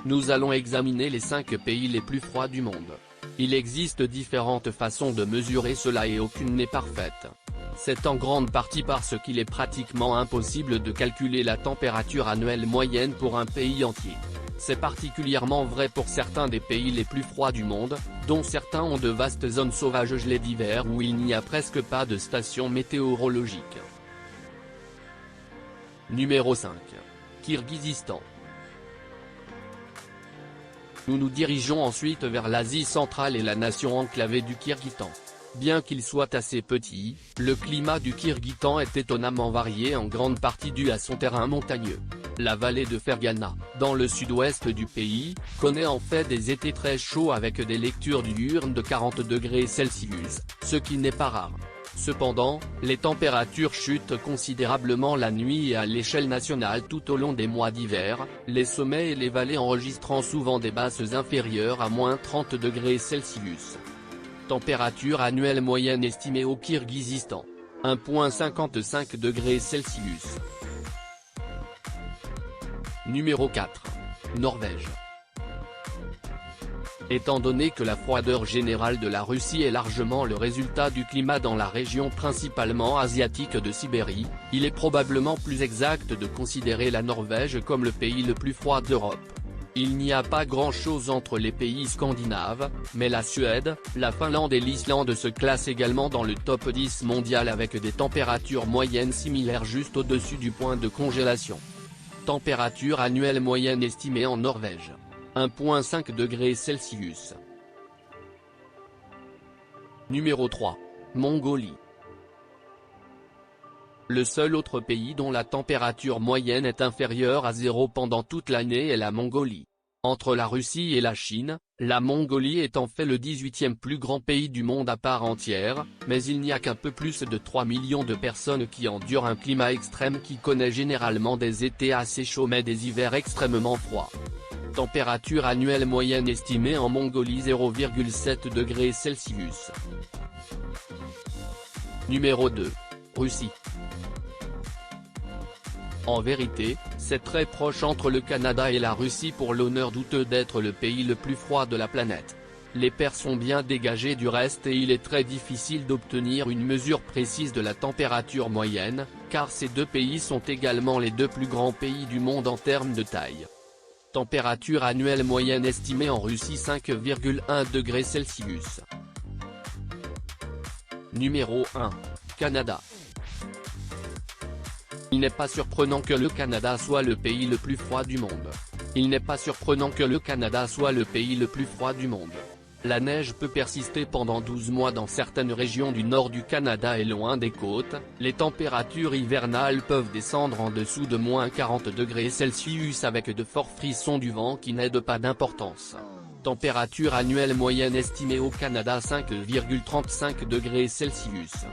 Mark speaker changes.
Speaker 1: Nous allons examiner les 5 pays les plus froids du monde. Il existe différentes façons de mesurer cela et aucune n'est parfaite. C'est en grande partie parce qu'il est pratiquement impossible de calculer la température annuelle moyenne pour un pays entier. C'est particulièrement vrai pour certains des pays les plus froids du monde, dont certains ont de vastes zones sauvages gelées d'hiver où il n'y a presque pas de station météorologique. Numéro 5. Kirghizistan. Nous nous dirigeons ensuite vers l'Asie centrale et la nation enclavée du Kirghizistan. Bien qu'il soit assez petit, le climat du Kirghizistan est étonnamment varié en grande partie dû à son terrain montagneux. La vallée de Fergana, dans le sud-ouest du pays, connaît en fait des étés très chauds avec des lectures diurnes de 40 degrés Celsius, ce qui n'est pas rare. Cependant, les températures chutent considérablement la nuit et à l'échelle nationale tout au long des mois d'hiver, les sommets et les vallées enregistrant souvent des basses inférieures à -30 degrés Celsius. Température annuelle moyenne estimée au Kirghizistan. 1,55 degrés Celsius. Numéro 4. Norvège. Étant donné que la froideur générale de la Russie est largement le résultat du climat dans la région principalement asiatique de Sibérie, il est probablement plus exact de considérer la Norvège comme le pays le plus froid d'Europe. Il n'y a pas grand-chose entre les pays scandinaves, mais la Suède, la Finlande et l'Islande se classent également dans le top 10 mondial avec des températures moyennes similaires juste au-dessus du point de congélation. Température annuelle moyenne estimée en Norvège. 1,5 degrés Celsius. Numéro 3. Mongolie. Le seul autre pays dont la température moyenne est inférieure à 0 pendant toute l'année est la Mongolie. Entre la Russie et la Chine, la Mongolie est en fait le 18e plus grand pays du monde à part entière, mais il n'y a qu'un peu plus de 3 millions de personnes qui endurent un climat extrême qui connaît généralement des étés assez chauds mais des hivers extrêmement froids. Température annuelle moyenne estimée en Mongolie 0,7 degrés Celsius. Numéro 2. Russie. En vérité, c'est très proche entre le Canada et la Russie pour l'honneur douteux d'être le pays le plus froid de la planète. Les pairs sont bien dégagés du reste et il est très difficile d'obtenir une mesure précise de la température moyenne, car ces deux pays sont également les deux plus grands pays du monde en termes de taille. Température annuelle moyenne estimée en Russie 5,1 degrés Celsius. Numéro 1. Canada. Il n'est pas surprenant que le Canada soit le pays le plus froid du monde. Il n'est pas surprenant que le Canada soit le pays le plus froid du monde. La neige peut persister pendant 12 mois dans certaines régions du nord du Canada et loin des côtes, les températures hivernales peuvent descendre en dessous de -40 degrés Celsius avec de forts frissons du vent qui n'aident pas d'importance. Température annuelle moyenne estimée au Canada 5,35 degrés Celsius.